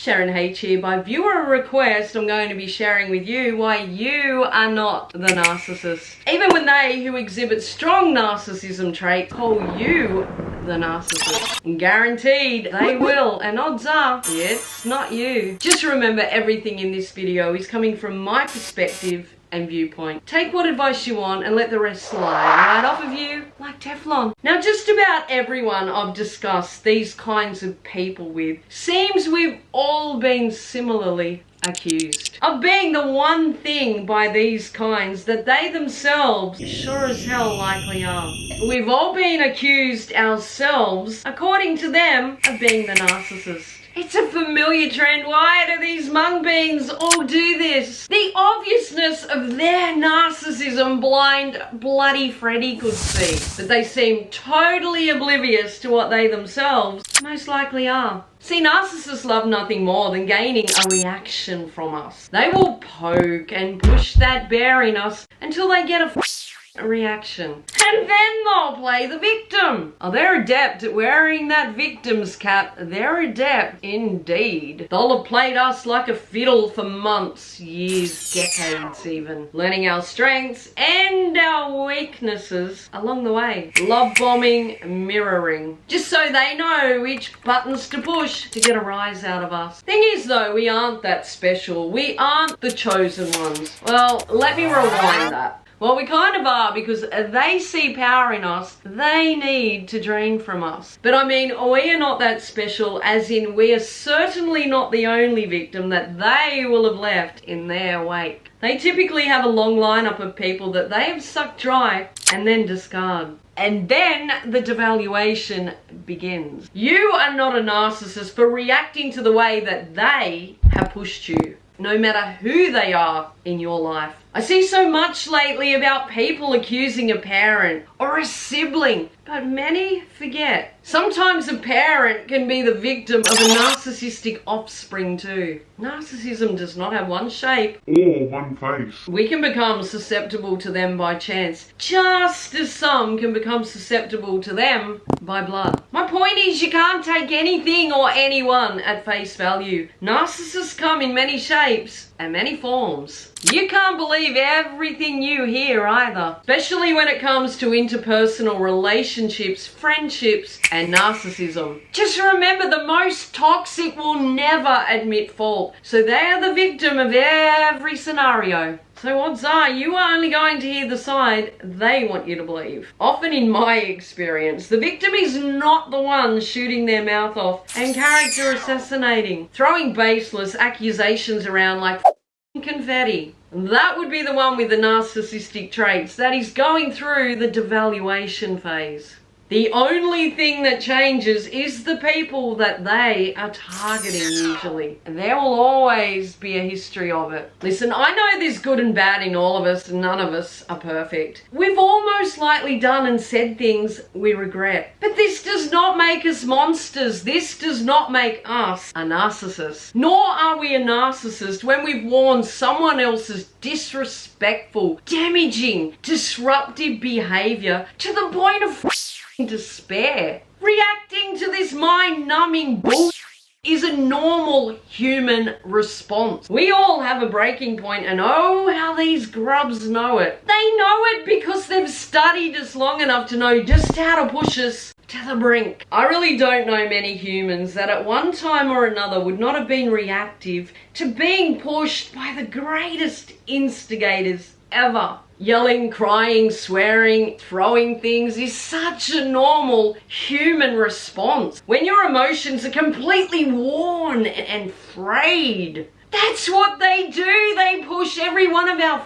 Sharon H here. By viewer request, I'm going to be sharing with you why you are not the narcissist. Even when they who exhibit strong narcissism traits call you the narcissist. Guaranteed they will, and odds are it's not you. Just remember, everything in this video is coming from my perspective and viewpoint. Take what advice you want and let the rest slide right off of you like Teflon. Now, just about everyone I've discussed these kinds of people with seems we've all been similarly accused of being the one thing by these kinds that they themselves sure as hell likely are. We've all been accused ourselves, according to them, of being the narcissist. It's a familiar trend. Why do these mung beans all do this? The obviousness of their narcissism blind bloody Freddy could see. But they seem totally oblivious to what they themselves most likely are. See, narcissists love nothing more than gaining a reaction from us. They will poke and push that bear in us until they get a reaction, and then they'll play the victim. Oh, they're adept at wearing that victim's cap. They're adept indeed. They'll have played us like a fiddle for months, years, decades even, learning our strengths and our weaknesses along the way. Love bombing, mirroring, just so they know which buttons to push to get a rise out of us. Thing is though, we aren't that special. We aren't the chosen ones. Well, let me rewind that. Well, we kind of are, because they see power in us they need to drain from us. But I mean, we are not that special, as in we are certainly not the only victim that they will have left in their wake. They typically have a long lineup of people that they have sucked dry and then discard. And then the devaluation begins. You are not a narcissist for reacting to the way that they have pushed you, no matter who they are in your life. I see so much lately about people accusing a parent or a sibling, but many forget. Sometimes a parent can be the victim of a narcissistic offspring too. Narcissism does not have one shape or one face. We can become susceptible to them by chance, just as some can become susceptible to them by blood. My point is, you can't take anything or anyone at face value. Narcissists come in many shapes and many forms. You can't believe everything you hear either, especially when it comes to interpersonal relationships, friendships, and narcissism. Just remember, the most toxic will never admit fault, so they are the victim of every scenario. So odds are you are only going to hear the side they want you to believe. Often in my experience, the victim is not the one shooting their mouth off and character assassinating, throwing baseless accusations around like confetti. That would be the one with the narcissistic traits that is going through the devaluation phase. The only thing that changes is the people that they are targeting usually. There will always be a history of it. Listen, I know there's good and bad in all of us, and none of us are perfect. We've all most likely done and said things we regret. But this does not make us monsters. This does not make us a narcissist. Nor are we a narcissist when we've worn someone else's disrespectful, damaging, disruptive behaviour to the point of despair. Reacting to this mind-numbing bullshit is a normal human response. We all have a breaking point, and oh, how these grubs know it. They know it because they've studied us long enough to know just how to push us to the brink. I really don't know many humans that at one time or another would not have been reactive to being pushed by the greatest instigators ever. Yelling, crying, swearing, throwing things is such a normal human response when your emotions are completely worn and frayed. That's what they do. They push every one of our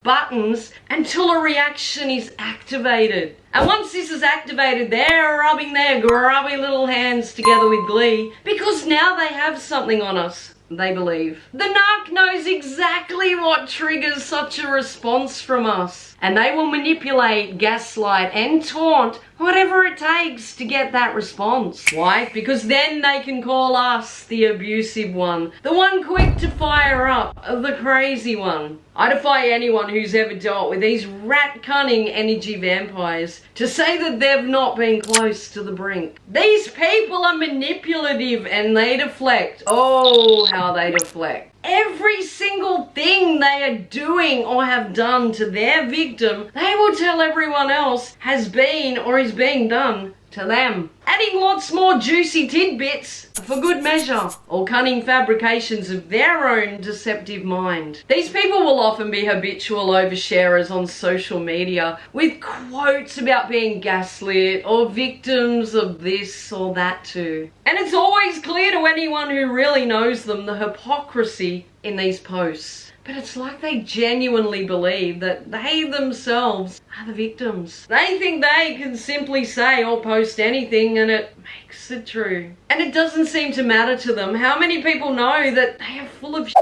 buttons until a reaction is activated. And once this is activated, they're rubbing their grubby little hands together with glee, because now they have something on us. They believe. The narc knows exactly what triggers such a response from us, and they will manipulate, gaslight, and taunt Whatever it takes to get that response. Why? Because then they can call us the abusive one, the one quick to fire up, the crazy one. I defy anyone who's ever dealt with these rat-cunning energy vampires to say that they've not been close to the brink. These people are manipulative and they deflect. Oh, how they deflect. Every single thing they are doing or have done to their victim, they will tell everyone else has been or is being done to them. Adding lots more juicy tidbits for good measure, or cunning fabrications of their own deceptive mind. These people will often be habitual oversharers on social media with quotes about being gaslit or victims of this or that too. And it's always clear to anyone who really knows them the hypocrisy in these posts. But it's like they genuinely believe that they themselves are the victims. They think they can simply say or post anything and it makes it true. And it doesn't seem to matter to them how many people know that they are full of shit.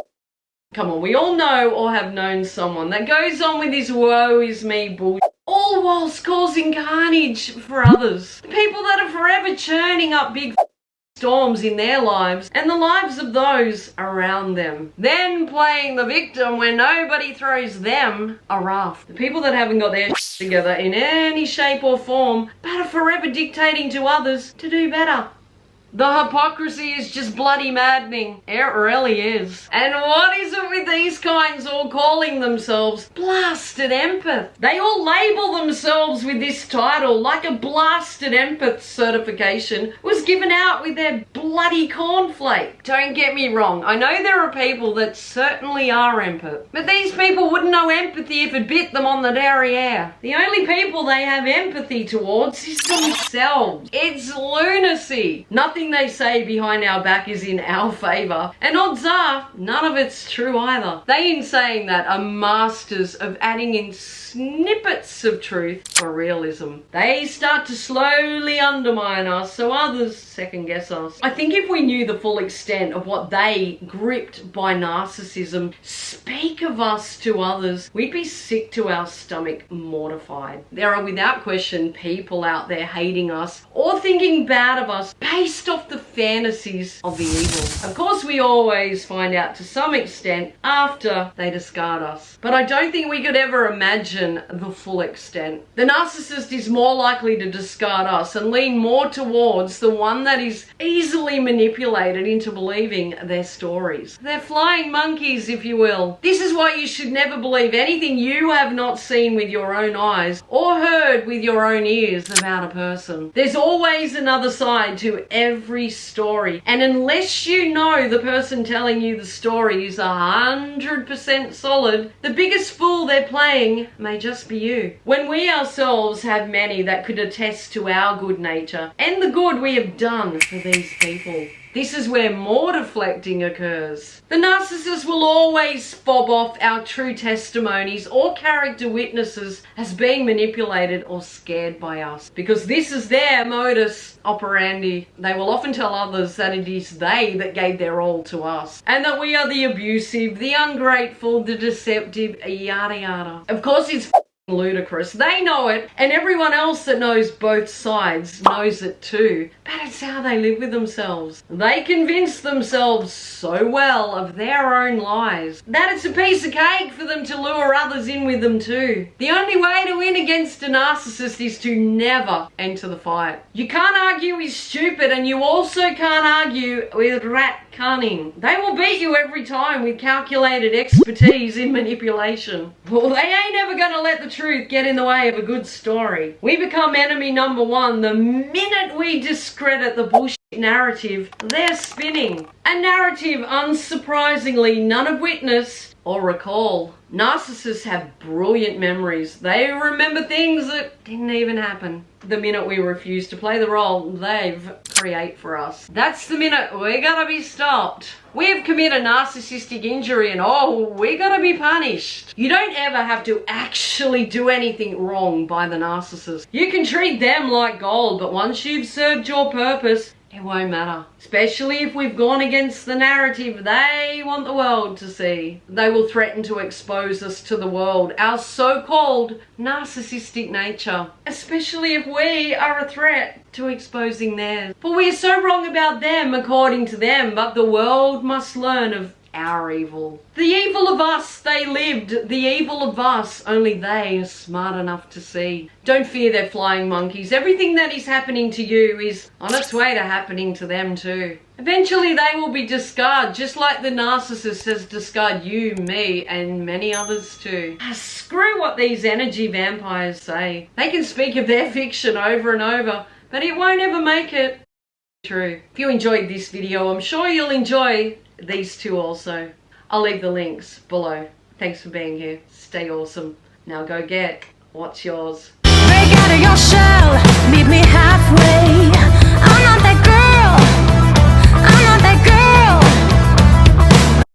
Come on, we all know or have known someone that goes on with this woe is me bullshit, all whilst causing carnage for others. People that are forever churning up big storms in their lives and the lives of those around them. Then playing the victim when nobody throws them a raft. The people that haven't got their shit together in any shape or form but are forever dictating to others to do better. The hypocrisy is just bloody maddening. It really is. And what is it with these kinds all calling themselves blasted empath? They all label themselves with this title like a blasted empath certification was given out with their bloody cornflake. Don't get me wrong, I know there are people that certainly are empath, but these people wouldn't know empathy if it bit them on the derriere. The only people they have empathy towards is themselves. It's lunacy. Nothing they say behind our back is in our favour, and odds are none of it's true either. They, in saying that, are masters of adding in snippets of truth for realism. They start to slowly undermine us so others second guess us. I think if we knew the full extent of what they, gripped by narcissism, speak of us to others, we'd be sick to our stomach, mortified. There are without question people out there hating us or thinking bad of us based off the fantasies of the evil. Of course, we always find out to some extent after they discard us, but I don't think we could ever imagine the full extent. The narcissist is more likely to discard us and lean more towards the one that is easily manipulated into believing their stories. They're flying monkeys, if you will. This is why you should never believe anything you have not seen with your own eyes or heard with your own ears about a person. There's always another side to every story, and unless you know the person telling you the story is 100% solid, the biggest fool they're playing may just be you. When we ourselves have many that could attest to our good nature and the good we have done for these people. This is where more deflecting occurs. The narcissist will always fob off our true testimonies or character witnesses as being manipulated or scared by us, because this is their modus operandi. They will often tell others that it is they that gave their all to us, and that we are the abusive, the ungrateful, the deceptive, yada yada. Of course, it's ludicrous. They know it, and everyone else that knows both sides knows it too. But it's how they live with themselves. They convince themselves so well of their own lies that it's a piece of cake for them to lure others in with them too. The only way to win against a narcissist is to never enter the fight. You can't argue with stupid, and you also can't argue with rat cunning. They will beat you every time with calculated expertise in manipulation. Well, they ain't ever gonna let the truth get in the way of a good story. We become enemy number one the minute we discredit the bullshit narrative they're spinning. A narrative, unsurprisingly, none have witnessed or recall. Narcissists have brilliant memories. They remember things that didn't even happen. The minute we refuse to play the role they've create for us, that's the minute we gotta be stopped. We have committed narcissistic injury and we gotta be punished. You don't ever have to actually do anything wrong by the narcissist. You can treat them like gold, but once you've served your purpose, it won't matter. Especially if we've gone against the narrative they want the world to see. They will threaten to expose us to the world, our so-called narcissistic nature. Especially if we are a threat to exposing theirs. For we are so wrong about them according to them, but the world must learn of our evil. The evil of us they lived, the evil of us only they are smart enough to see. Don't fear their flying monkeys. Everything that is happening to you is on its way to happening to them too. Eventually they will be discarded, just like the narcissist has discarded you, me, and many others too. Screw what these energy vampires say. They can speak of their fiction over and over, but it won't ever make it true. If you enjoyed this video, I'm sure you'll enjoy these two also. I'll leave the links below. Thanks for being here. Stay awesome. Now go get what's yours. Break out of your shell.